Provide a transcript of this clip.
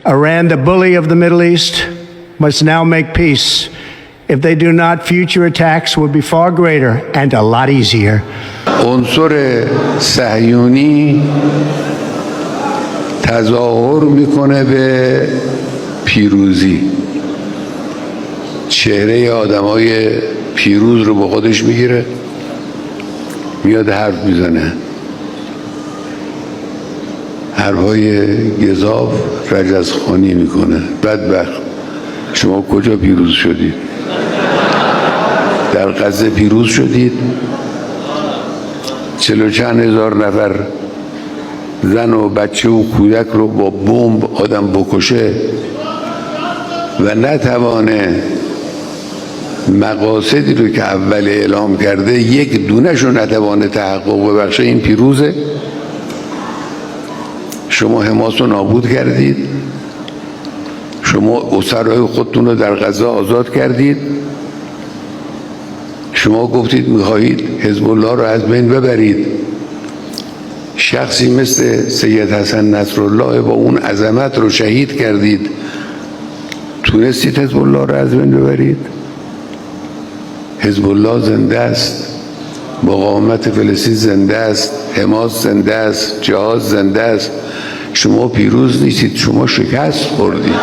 Iran, the bully of the Middle East, must now make peace. If they do not, future attacks will be far greater and a lot easier. عنصر صهیونی تظاهر میکنه به پیروزی، چهره آدمای پیروز رو با خودش میگیره، میاد حرف میزنه، حرفای گزاف رجزخوانی میکنه. بدبخت، شما کجا پیروز شدید؟ در غزه پیروز شدید؟ 40 چند هزار نفر زن و بچه و کودک رو با بمب آدم بکشه و نتوانه مقاصدی رو که اول اعلام کرده یک دونش رو نتوانه تحقق ببخشه، این پیروزه؟ شما حماس رو نابود کردید، شما اسرای خودتون رو در غزه آزاد کردید، شما گفتید میخواهید حزب الله رو از بین ببرید. شخصی مثل سید حسن نصرالله با اون عظمت رو شهید کردید، تونستید حزب الله رو از بین ببرید؟ حزب الله زنده است، مقاومت فلسطین زنده است، حماس زنده است، جهاد زنده است. شما پیروز نیستید، شما شکست خوردید.